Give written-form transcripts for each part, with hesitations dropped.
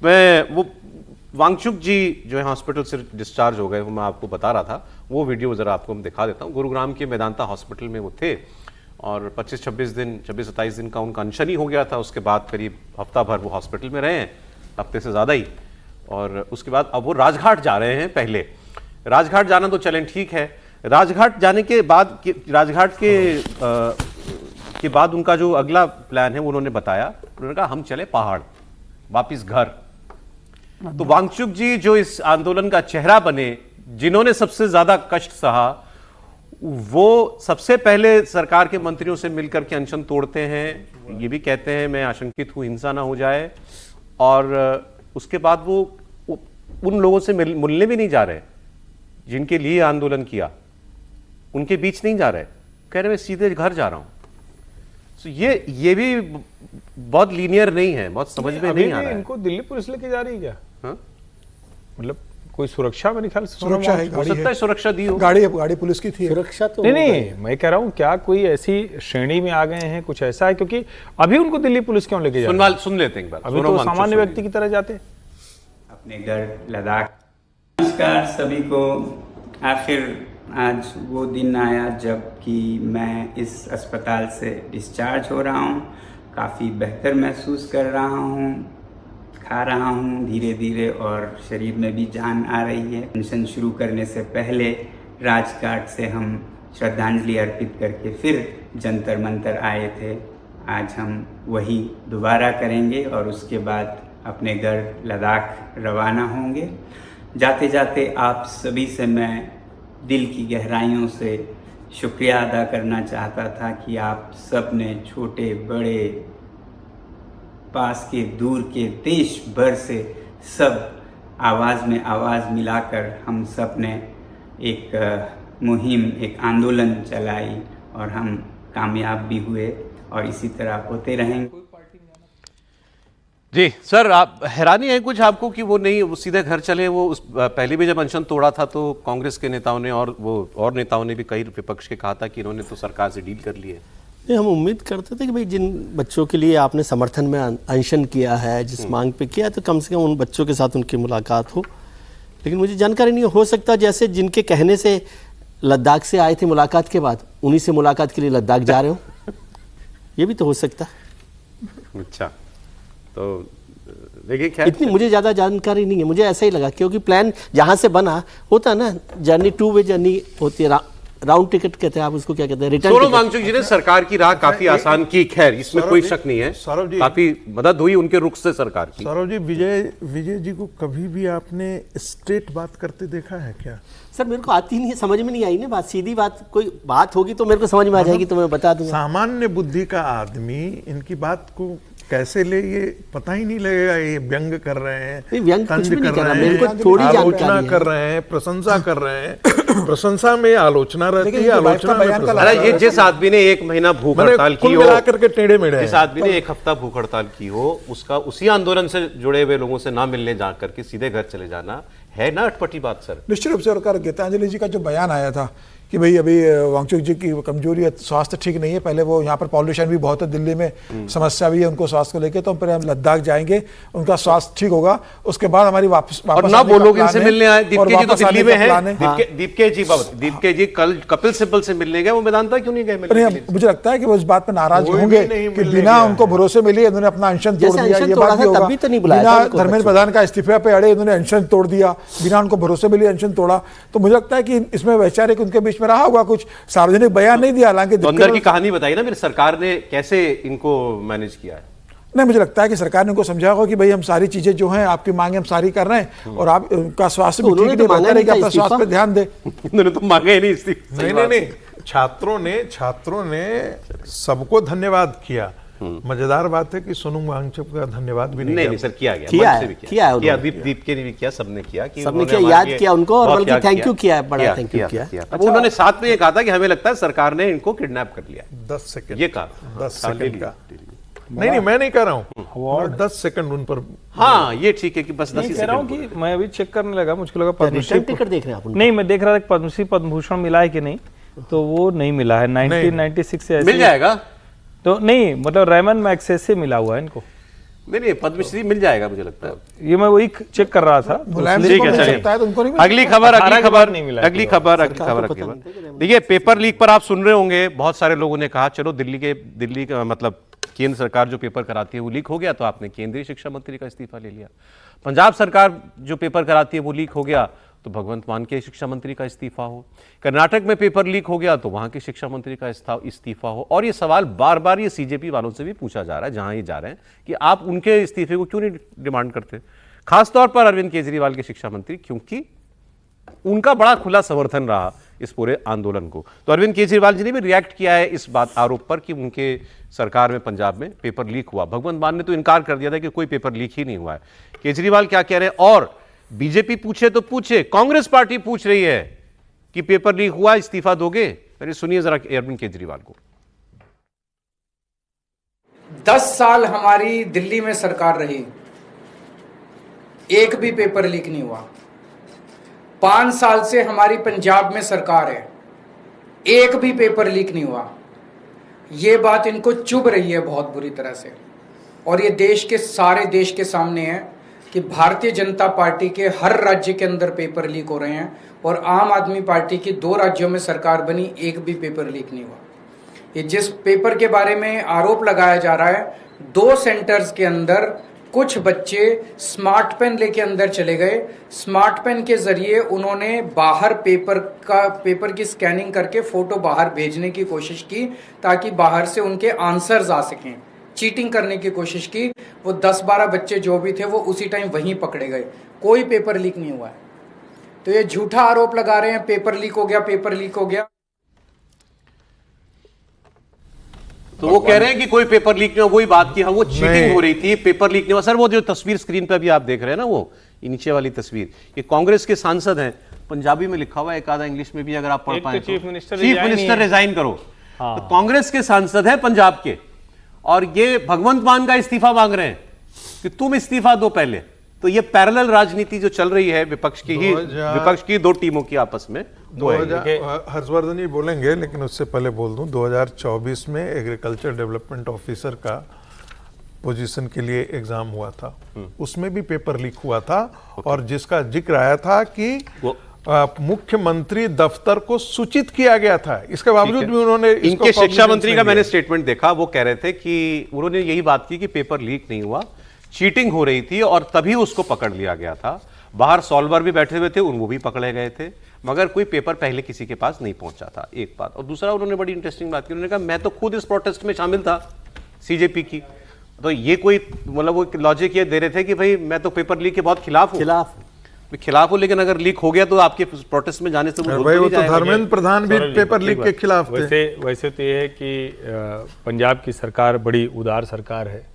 मैं वो वांगचुक जी जो है हॉस्पिटल से डिस्चार्ज हो गए, वो मैं आपको बता रहा था, वो वीडियो जरा आपको मैं दिखा देता हूँ। गुरुग्राम के मेदांता हॉस्पिटल में वो थे और 25-27 दिन का उनका अनशन ही हो गया था। उसके बाद करीब हफ्ता भर वो हॉस्पिटल में रहे हैं, हफ्ते से ज़्यादा ही। और उसके बाद अब वो राजघाट जा रहे हैं। पहले राजघाट जाना तो चलें ठीक है, राजघाट जाने के बाद राजघाट के बाद उनका जो अगला प्लान है वो उन्होंने बताया, उन्होंने कहा हम चले पहाड़ वापिस घर। तो वांगचुक जी जो इस आंदोलन का चेहरा बने, जिन्होंने सबसे ज्यादा कष्ट सहा, वो सबसे पहले सरकार के मंत्रियों से मिलकर के अनशन तोड़ते हैं। ये भी कहते हैं मैं आशंकित हूं हिंसा ना हो जाए, और उसके बाद वो उन लोगों से मिलने भी नहीं जा रहे जिनके लिए आंदोलन किया, उनके बीच नहीं जा रहे, कह रहे मैं सीधे घर जा रहा हूं। तो ये भी बहुत लीनियर नहीं है, बहुत समझ में नहीं आ रहा है। इनको दिल्ली पुलिस लेके जा रही है क्या? हाँ? मतलब कोई सुरक्षा, मेरे ख्याल से सुरक्षा है, हो सकता है सुरक्षा दी हो, गाड़ी पुलिस की थी। सुरक्षा तो नहीं, मैं कह रहा हूँ क्या कोई ऐसी श्रेणी में आ गए हैं, कुछ ऐसा है? क्योंकि अभी उनको दिल्ली पुलिस क्यों लेके जा रही है? सुन लेते हैं एक बार। अभी तो सामान्य व्यक्ति की तरह जाते अपने घर लद्दाख। नमस्कार सभी को। आखिर आज वो दिन आया जब कि मैं इस अस्पताल से डिस्चार्ज हो रहा हूँ। काफ़ी बेहतर महसूस कर रहा हूँ, खा रहा हूँ धीरे धीरे और शरीर में भी जान आ रही है। अनशन शुरू करने से पहले राजघाट से हम श्रद्धांजलि अर्पित करके फिर जंतर मंतर आए थे। आज हम वही दोबारा करेंगे और उसके बाद अपने घर लद्दाख रवाना होंगे। जाते जाते आप सभी से मैं दिल की गहराइयों से शुक्रिया अदा करना चाहता था कि आप सब ने छोटे बड़े, पास के दूर के, देश भर से सब आवाज़ में आवाज़ मिलाकर हम सब ने एक मुहिम, एक आंदोलन चलाई और हम कामयाब भी हुए और इसी तरह होते रहेंगे। जी सर, आप हैरानी है कुछ आपको कि वो सीधे घर चले? वो पहले भी जब अनशन तोड़ा था तो कांग्रेस के नेताओं ने और नेताओं ने भी कई विपक्ष के कहा था कि इन्होंने तो सरकार से डील कर ली है। नहीं, हम उम्मीद करते थे कि भाई जिन बच्चों के लिए आपने समर्थन में अनशन किया है, जिस मांग पे किया है, तो कम से कम उन बच्चों के साथ उनकी मुलाकात हो। लेकिन मुझे जानकारी नहीं हो सकता जैसे जिनके कहने से लद्दाख से आए थे मुलाकात के बाद, उन्हीं से मुलाकात के लिए लद्दाख जा रहे हो, ये भी तो हो सकता। अच्छा, तो देखिए खैर इतनी मुझे ज़्यादा जानकारी नहीं है, मुझे ऐसा ही लगा क्योंकि प्लान जहाँ से बना होता ना, जर्नी 2 वे जर्नी होती है, राउंड टिकट कहते हैं, आप उसको क्या कहते हैं, रिटर्न टिकट। वांगचुक जी ने सरकार की राह काफी आसान की, खैर इसमें कोई शक नहीं है, काफी मदद हुई उनके रुख से सरकार की। सौरभ जी, विजय जी को कभी भी आपने स्ट्रेट बात करते देखा है क्या? सर मेरे को आती नहीं है, समझ में नहीं आई ना बात, सीधी बात कोई बात होगी तो मेरे को समझ में आ जाएगी तो मैं बता दूंगा। सामान्य बुद्धि का आदमी इनकी बात को कैसे ले, ये पता ही नहीं लगेगा। ये व्यंग कर रहे हैं, व्यंग कुछ भी नहीं कर रहा, मेरे को थोड़ी आलोचना कर रहे हैं, प्रशंसा कर रहे हैं। प्रशंसा में आलोचना रहती है, आलोचना में। अरे ये जिस आदमी ने एक महीना भूख हड़ताल की हो, करके टेढ़े मेढ़े, जिस आदमी ने एक हफ्ता भूख हड़ताल की हो, उसका उसी आंदोलन से जुड़े हुए लोगों से ना मिलने जा करके सीधे घर चले जाना है ना अटपटी बात सर? निश्चित रूप से। और गीतांजलि जी का जो बयान आया था कि भाई अभी वांगचुक जी की कमजोरी है, स्वास्थ्य ठीक नहीं है, पहले वो यहाँ पर पॉल्यूशन भी बहुत है, दिल्ली में समस्या भी है उनको स्वास्थ्य को लेके, तो फिर हम लद्दाख जाएंगे, उनका स्वास्थ्य ठीक होगा, उसके बाद हमारी वापस और ना बोलोगे इनसे मिलने आए। दीपके जी तो दिल्ली में है। दीपके जी कल कपिल सिब्बल से मिलने गए, वो मेदांता क्यों नहीं गए? मुझे लगता है कि वो इस बात पर नाराज होंगे कि बिना उनको भरोसे मिले इन्होंने अपना अनशन तोड़ दिया। ये बात भी होगा, बिना धर्मेंद्र प्रधान का इस्तीफे पे अड़े इन्होंने अनशन तोड़ दिया, बिना उनको भरोसे मिले अनशन तोड़ा। तो मुझे लगता है कि इसमें वैचारिक उनके बीच में रहा होगा, कुछ सार्वजनिक बयान नहीं दिया। हालांकि तो अंदर की कहानी बताइए ना, फिर सरकार ने कैसे इनको मैनेज किया है? नहीं, मुझे लगता है कि सरकार ने उनको समझा होगा कि भाई हम सारी चीजें जो हैं आपकी मांगे हम सारी कर रहे हैं और आप उनका स्वास्थ्य भी ठीक है कि अपना स्वास्थ्य पे ध्यान दे। उन्होंने तो मांगा ही नहीं इस्तीफा। नहीं, छात्रों ने सबको धन्यवाद किया। मजेदार बात है कि सोनू वांगचुक का धन्यवाद भी नहीं सर किया दीपके ने भी किया, सबने किया, याद किया उनको और बल्कि थैंक यू किया, बड़ा थैंक यू किया। अब उन्होंने साथ में ये कहा था कि हमें लगता है सरकार ने इनको किडनैप कर लिया। 10 सेकंड ये कहा, 10 सेकंड का। नहीं, मैं नहीं कह रहा हूँ, 10 सेकंड उन पर। हाँ ये ठीक है कि बस 10 कह रहा हूँ कि मैं अभी चेक करने लगा, मुझे लगा पद्मश्री टिकट देख रहे हैं आप? नहीं, मैं देख रहा था पद्मश्री पद्म भूषण मिला है कि नहीं, तो वो नहीं मिला है। 1996 से मिल जाएगा तो नहीं, मतलब रेमन मैग्सेसे से मिला हुआ है इनको। नहीं, पद्मश्री मिल जाएगा मुझे लगता है। ये मैं वही चेक कर रहा था। मुलायम ठीक सिंह को है, मिल चलिए। सकता है तो उनको नहीं मिल अगली खबर नहीं मिला। अगली खबर देखिए, पेपर लीक पर आप सुन रहे होंगे, बहुत सारे लोगों ने कहा चलो दिल्ली का मतलब केंद्र सरकार जो पेपर कराती है वो लीक हो गया तो आपने केंद्रीय शिक्षा मंत्री का इस्तीफा ले लिया। पंजाब सरकार जो पेपर कराती है वो लीक हो गया तो भगवंत मान के शिक्षा मंत्री का इस्तीफा हो। कर्नाटक में पेपर लीक हो गया तो वहां के शिक्षा मंत्री का इस्तीफा हो। और ये सवाल बार बार ये सीजेपी वालों से भी पूछा जा रहा है जहां ये जा रहे हैं कि आप उनके इस्तीफे को क्यों नहीं डिमांड करते, खासतौर पर अरविंद केजरीवाल के शिक्षा मंत्री, क्योंकि उनका बड़ा खुला समर्थन रहा इस पूरे आंदोलन को। तो अरविंद केजरीवाल जी ने भी रिएक्ट किया है इस बात आरोप पर कि उनके सरकार में पंजाब में पेपर लीक हुआ। भगवंत मान ने तो इनकार कर दिया था कि कोई पेपर लीक ही नहीं हुआ है। केजरीवाल क्या कह रहे हैं, और बीजेपी पूछे तो पूछे, कांग्रेस पार्टी पूछ रही है कि पेपर लीक हुआ, इस्तीफा दोगे? पहले सुनिए जरा अरविंद केजरीवाल को। 10 साल हमारी दिल्ली में सरकार रही, एक भी पेपर लीक नहीं हुआ। 5 साल से हमारी पंजाब में सरकार है, एक भी पेपर लीक नहीं हुआ। ये बात इनको चुभ रही है बहुत बुरी तरह से, और ये देश के सारे देश के सामने है कि भारतीय जनता पार्टी के हर राज्य के अंदर पेपर लीक हो रहे हैं, और आम आदमी पार्टी की 2 राज्यों में सरकार बनी, एक भी पेपर लीक नहीं हुआ। ये जिस पेपर के बारे में आरोप लगाया जा रहा है, 2 सेंटर्स के अंदर कुछ बच्चे स्मार्ट पेन लेके अंदर चले गए, स्मार्ट पेन के जरिए उन्होंने बाहर पेपर की स्कैनिंग करके फोटो बाहर भेजने की कोशिश की ताकि बाहर से उनके आंसर्स आ सकें। चीटिंग करने की कोशिश की। वो 10-12 बच्चे जो भी थे वो उसी टाइम वहीं पकड़े गए, कोई पेपर लीक नहीं हुआ है। तो ये झूठा आरोप लगा रहे हैं पेपर लीक हो गया, पेपर लीक हो गया। तो वो कह रहे हैं कि कोई पेपर लीक नहीं हुआ, वही बात की हाँ वो चीटिंग हो रही थी, पेपर लीक नहीं हुआ। सर वो जो तस्वीर स्क्रीन पे अभी आप देख रहे हैं ना, वो नीचे वाली तस्वीर, ये कांग्रेस के सांसद हैं, पंजाबी में लिखा हुआ है, एक आधा इंग्लिश में भी अगर आप पढ़ पाए। चीफ मिनिस्टर रिजाइन करो। तो कांग्रेस के सांसद हैं पंजाब के, और ये भगवंत मान का इस्तीफा मांग रहे हैं कि तुम इस्तीफा दो पहले। तो ये पैरेलल राजनीति जो चल रही है विपक्ष की 2 टीमों की आपस में, हर्षवर्धन जी बोलेंगे, लेकिन उससे पहले बोल दूं, 2024 में एग्रीकल्चर डेवलपमेंट ऑफिसर का पोजीशन के लिए एग्जाम हुआ था, उसमें भी पेपर लीक हुआ था, और जिसका जिक्र आया था कि मुख्यमंत्री दफ्तर को सूचित किया गया था, इसके बावजूद भी उन्होंने इनके शिक्षा मंत्री का मैंने स्टेटमेंट देखा, वो कह रहे थे कि उन्होंने यही बात की कि पेपर लीक नहीं हुआ, चीटिंग हो रही थी और तभी उसको पकड़ लिया गया था। बाहर सॉल्वर भी बैठे हुए थे, वो भी पकड़े गए थे, मगर कोई पेपर पहले किसी के पास नहीं पहुंचा था। एक बात। और दूसरा, उन्होंने बड़ी इंटरेस्टिंग बात की, उन्होंने कहा मैं तो खुद इस प्रोटेस्ट में शामिल था सीजेपी की। तो ये कोई मतलब वो लॉजिक ये दे रहे थे कि भाई मैं तो पेपर लीक के बहुत खिलाफ हूं, लेकिन अगर लीक हो गया तो आपके प्रोटेस्ट में जाने से वो तो धर्मेंद्र प्रधान भी पेपर लीक के खिलाफ थे। वैसे तो ये है कि पंजाब की सरकार बड़ी उदार सरकार है,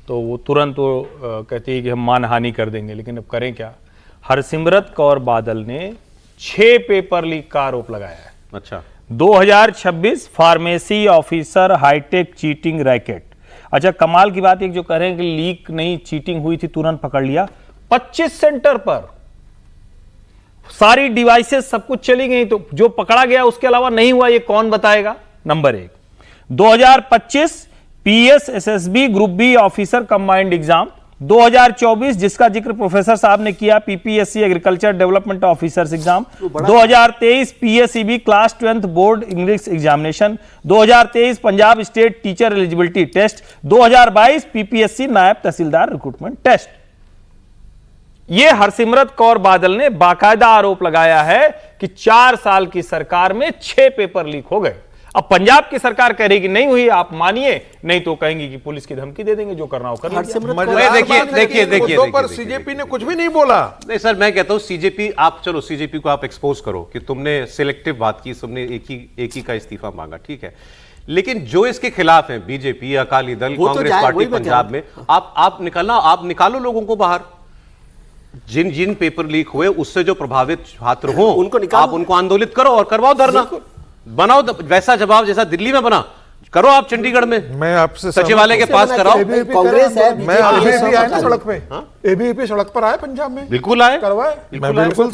तो वो तुरंत कहती है कि हम मानहानि कर देंगे, लेकिन अब करें क्या। हरसिमरत कौर बादल ने 6 पेपर लीक का आरोप लगाया है। अच्छा। 2026 pharmacy officer high tech cheating racket. अच्छा, कमाल की बात एक जो कह रहे हैं कि लीक नहीं, चीटिंग हुई थी, तुरंत पकड़ लिया। 25 सेंटर पर सारी डिवाइसेस सब कुछ चली गई, तो जो पकड़ा गया उसके अलावा नहीं हुआ, ये कौन बताएगा? Number 1। 2025 PSSSB group B officer combined exam. 2024 जिसका जिक्र प्रोफेसर साहब ने किया, PPSC agriculture development officers exam. 2023 PSEB class 12th board English examination. 2023 Punjab state teacher eligibility test. 2022 PPSC नायब तहसीलदार रिक्रूटमेंट टेस्ट। ये हरसिमरत कौर बादल ने बाकायदा आरोप लगाया है कि 4 साल की सरकार में 6 पेपर लीक हो गए। अब पंजाब की सरकार कह रही कि नहीं हुई, आप मानिए, नहीं तो कहेंगी कि पुलिस की धमकी दे देंगे, जो करना हो कर देखिए पर सीजेपी ने कुछ भी नहीं बोला। नहीं सर, मैं कहता हूं सीजेपी, आप चलो सीजेपी को आप एक्सपोज करो कि तुमने सिलेक्टिव बात की, तुमने एक ही का इस्तीफा मांगा, ठीक है, लेकिन जो इसके खिलाफ है बीजेपी, अकाली दल, कांग्रेस पार्टी पंजाब में, आप निकालो लोगों को बाहर। जिन पेपर लीक हुए उससे जो प्रभावित छात्र हो आप उनको आंदोलित करो और करवाओ धरना, बनाओ वैसा जवाब जैसा दिल्ली में बना, करो आप चंडीगढ़ में, मैं आपसे सचिवालय के पास कराओ। कांग्रेस है, मैं आए ना सड़क पे, एबीवीपी सड़क पर आए पंजाब में, बिल्कुल आए, करवाए, मैं बिल्कुल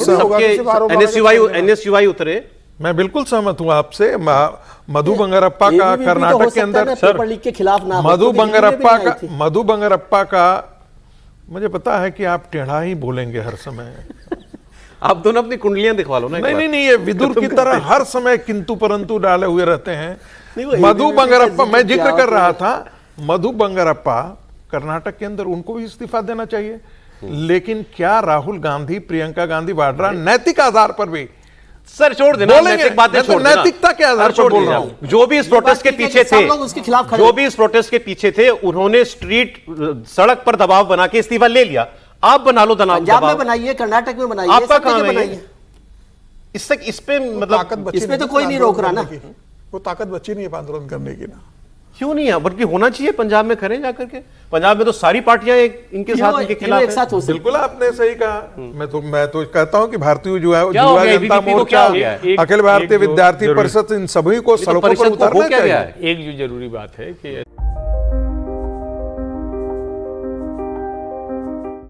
एनएसयूआई उतरे, मैं बिल्कुल सहमत हूं आपसे। मधु बंगारप्पा का ABVP तो हो कर्नाटक के सकता है अंदर, ना पेपर लीक के खिलाफ ना हो, मधु क्योंकि दिल्ली में भी नहीं आई थी। मधु बंगारप्पा का मुझे पता है कि आप टेढ़ा ही बोलेंगे हर समय। आप दोनों अपनी कुंडलियां दिखवा लो ना एक नहीं बार। नहीं नहीं, ये विदुर की तरह हर समय किंतु परंतु डाले हुए रहते हैं। नहीं, वो मधु ABVP बंगारप्पा, का मैं जिक्र जिक्र कर किया रहा था, मधु बंगारप्पा कर्नाटक के अंदर, उनको भी इस्तीफा देना चाहिए। लेकिन क्या राहुल गांधी, प्रियंका गांधी वाड्रा नैतिक आधार पर भी सर छोड़ देना, बोलेंगे? नैतिक बातें मैं तो छोड़ देना। नैतिकता के आधार सर, छोड़ पर बोल दीजिए रहा आप। जो भी इस प्रोटेस्ट के बात ठीक है पीछे कि सब लोग उसके खिलाफ थे, खड़े जो भी इस प्रोटेस्ट के पीछे थे, उन्होंने सड़क पर दबाव बना के इस्तीफा ले लिया। आप बना लो पंजाब में दबाव। बनाइए, कर्नाटक में बनाइए, आपका सब जगह काम है ये। बनाइए। इस पे ताकत मतलब बची इसमें नहीं तो कोई नहीं रोक रहा ना। आंदोलन करने की। वो ताकत बची नहीं है आंदोलन करने की ना। क्यों नहीं है, बल्कि होना चाहिए। पंजाब में खड़े जाकर के, पंजाब में तो सारी पार्टियां इनके साथ, इनके खिलाफ एक साथ हैं। हो सकते बिल्कुल आपने सही कहा। मैं तो कहता हूं कि भारतीय क्या हो युवा गया जनता ABVP को, क्या मोर्चा, हो गया है? अखिल भारतीय एक जो विद्यार्थी जरूरी- परिषद, इन सभी को ये तो सड़कों पर परिषद को हो उतारना क्या गया चाहिए। है? एक जो जरूरी बात है कि